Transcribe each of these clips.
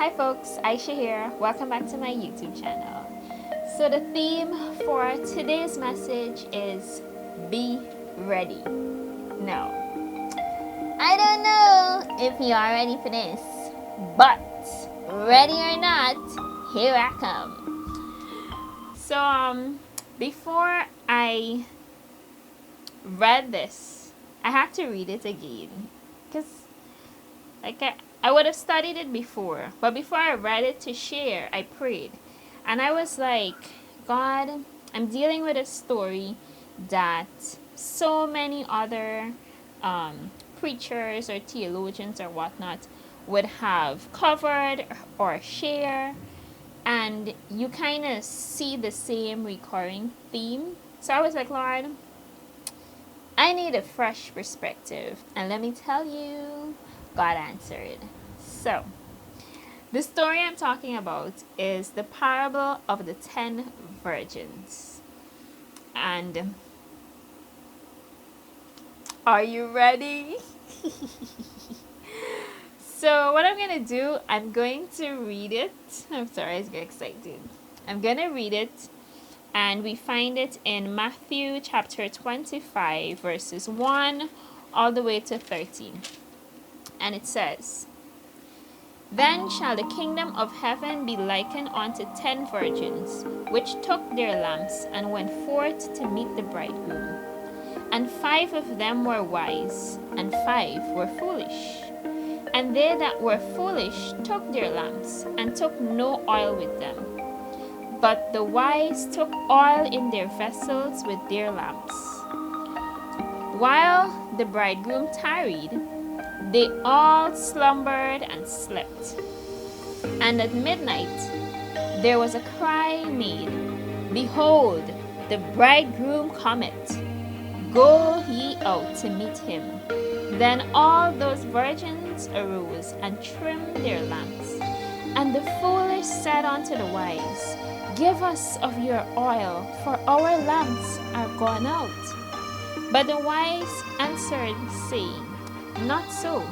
Hi folks, Aisha here. Welcome back to my YouTube channel. So the theme for today's message is be ready. Now, I don't know if you are ready for this, but ready or not, here I come. So before I read this, I had to read it again because I would have studied it before, but before I read it to share, I prayed. And I was like, God, I'm dealing with a story that so many other preachers or theologians or whatnot would have covered or share. And you kind of see the same recurring theme. So I was like, Lord, I need a fresh perspective. And let me tell you, God answered. So, the story I'm talking about is the parable of the 10 virgins. And are you ready? So, what I'm going to do, I'm going to read it. I'm sorry, I get excited. I'm going to read it. And we find it in Matthew chapter 25, verses 1 all the way to 13. And it says, Then shall the kingdom of heaven be likened unto 10 virgins, which took their lamps and went forth to meet the bridegroom. And 5 of them were wise, and 5 were foolish. And they that were foolish took their lamps, and took no oil with them. But the wise took oil in their vessels with their lamps. While the bridegroom tarried, they all slumbered and slept. And at midnight there was a cry made, Behold, the bridegroom cometh, go ye out to meet him. Then all those virgins arose and trimmed their lamps. And the foolish said unto the wise, Give us of your oil, for our lamps are gone out. But the wise answered, saying, Not so,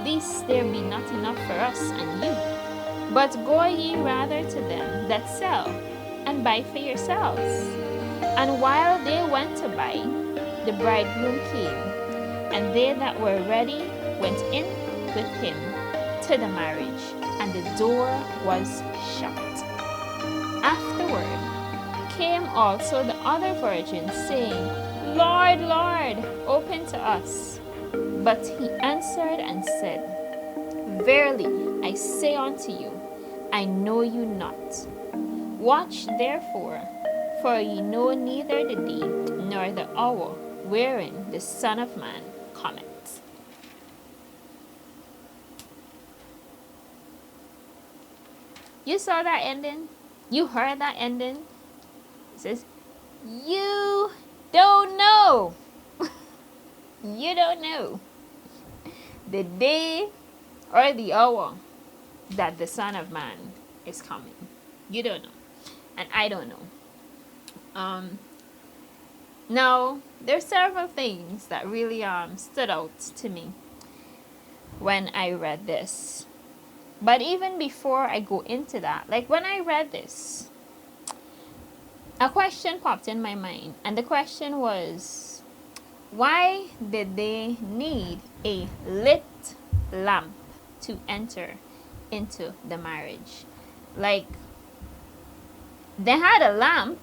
lest there be not enough for us and you. But go ye rather to them that sell, and buy for yourselves. And while they went to buy, the bridegroom came, and they that were ready went in with him to the marriage, and the door was shut. Afterward came also the other virgins, saying, Lord, Lord, open to us. But he answered and said, Verily I say unto you, I know you not. Watch therefore, for ye know neither the day nor the hour wherein the Son of Man cometh. You saw that ending? You heard that ending? It says, you don't know. You don't know the day or the hour that the Son of Man is coming. You don't know. And I don't know. Now, there's several things that really stood out to me when I read this. But even before I go into that, like when I read this, a question popped in my mind. And the question was, why did they need a lit lamp to enter into the marriage? Like, they had a lamp.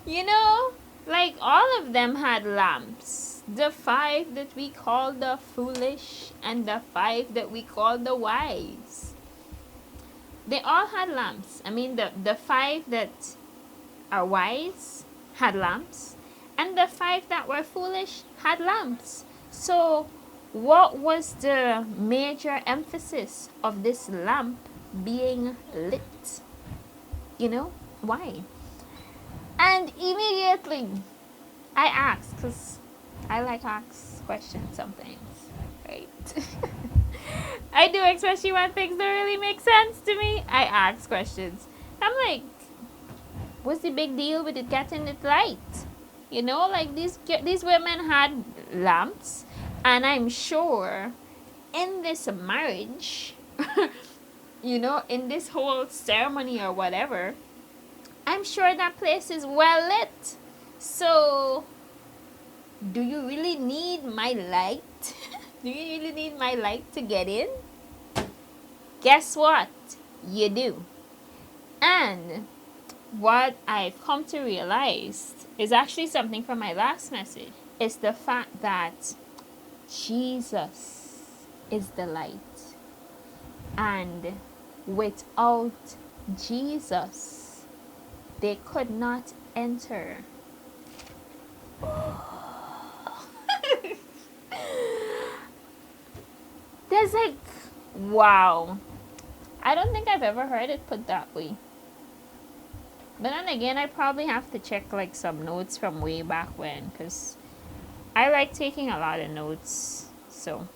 You know, like all of them had lamps. The 5 that we call the foolish and the 5 that we call the wise. They all had lamps. I mean, the 5 that are wise had lamps, and the 5 that were foolish had lamps. So, what was the major emphasis of this lamp being lit? You know, why? And immediately, I asked, because I like to ask questions sometimes, right? I do, especially when things don't really make sense to me. I ask questions. I'm like, what's the big deal with it getting it light? You know, like these women had lamps, and I'm sure in this marriage, in this whole ceremony or whatever, I'm sure that place is well lit. So, do you really need my light? Do you really need my light to get in? Guess what? You do. And what I've come to realize is actually something from my last message. It's the fact that Jesus is the light. And without Jesus, they could not enter. There's like, wow. I don't think I've ever heard it put that way. But then again, I probably have to check like some notes from way back when, because I like taking a lot of notes. So,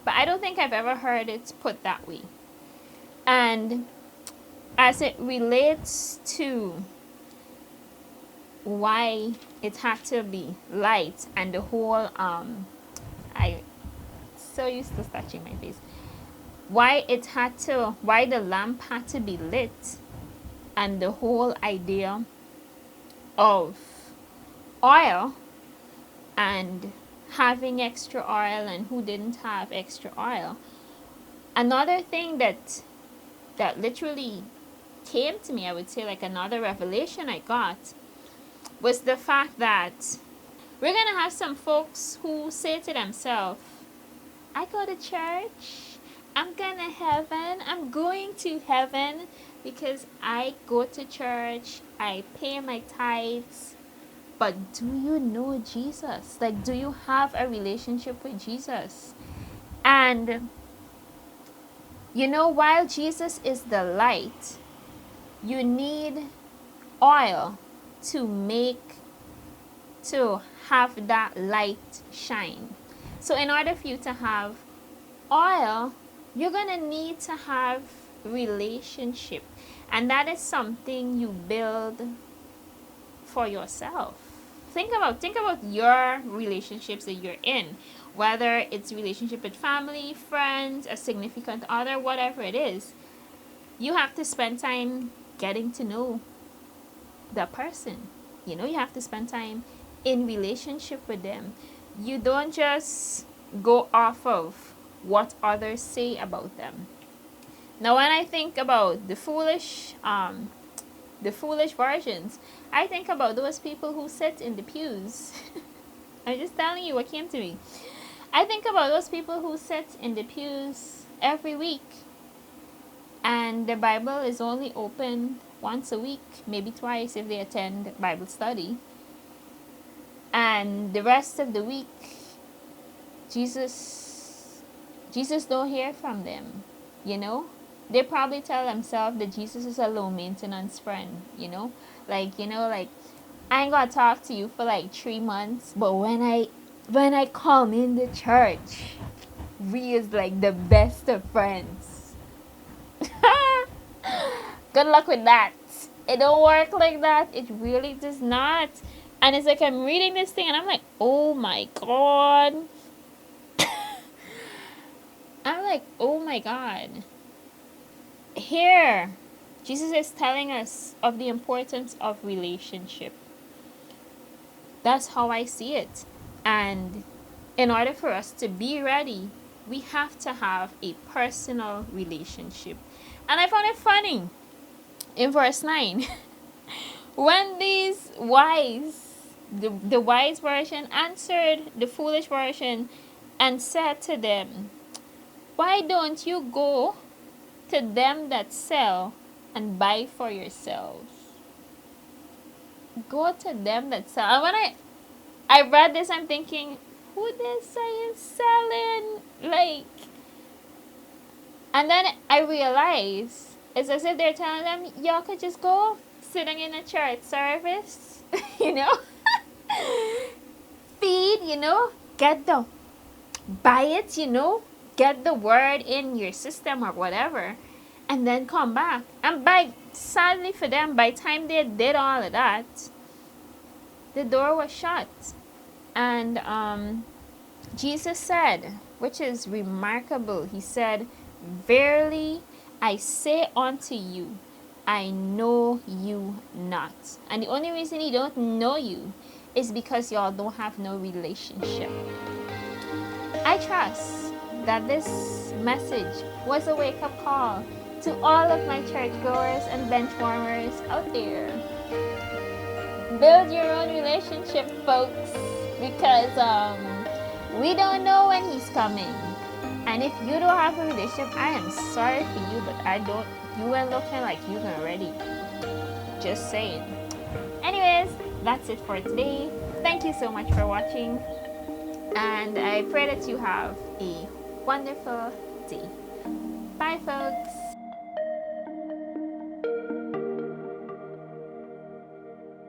but I don't think I've ever heard it put that way. And as it relates to why it had to be light and the whole I so used to touching my face. Why the lamp had to be lit, and the whole idea of oil and having extra oil and who didn't have extra oil. Another thing that literally came to me, I would say, like another revelation I got, was the fact that we're gonna have some folks who say to themselves, I go to church, I'm going to heaven because I go to church, I pay my tithes. But do you know Jesus? Like, do you have a relationship with Jesus? And while Jesus is the light, you need oil to have that light shine. So in order for you to have oil, you're gonna need to have relationship, and that is something you build for yourself. Think about your relationships that you're in, whether it's relationship with family, friends, a significant other, whatever it is. You have to spend time getting to know the person. You have to spend time in relationship with them. You don't just go off of what others say about them. Now, when I think about the foolish versions, I think about those people who sit in the pews. I'm just telling you what came to me. I think about those people who sit in the pews every week, and the Bible is only open once a week, maybe twice if they attend Bible study. And the rest of the week, Jesus don't hear from them, They probably tell themselves that Jesus is a low maintenance friend, like I ain't gonna talk to you for like 3 months, but when I come in the church, we is like the best of friends. Good luck with that. It don't work like that. It really does not. And it's like I'm reading this thing and I'm like, oh my God. I'm like, oh my God. Here, Jesus is telling us of the importance of relationship. That's how I see it. And in order for us to be ready, we have to have a personal relationship. And I found it funny in verse 9. When these wise, the wise version answered the foolish version and said to them, why don't you go to them that sell and buy for yourselves? Go to them that sell. And when I read this, I'm thinking, who this say is selling? Like, and then I realized it's as if they're telling them, y'all could just go sitting in a church service, feed, buy it, get the word in your system or whatever, and then come back. And sadly for them, by the time they did all of that, the door was shut. And Jesus said, which is remarkable, he said, Verily, I say unto you, I know you not. And the only reason he don't know you is because y'all don't have no relationship. I trust that this message was a wake-up call to all of my churchgoers and benchwarmers out there. Build your own relationship, folks, because we don't know when he's coming. And if you don't have a relationship, I am sorry for you, but I don't. You are looking like you are ready. Just saying. Anyways, that's it for today. Thank you so much for watching, and I pray that you have a wonderful day. Bye, folks.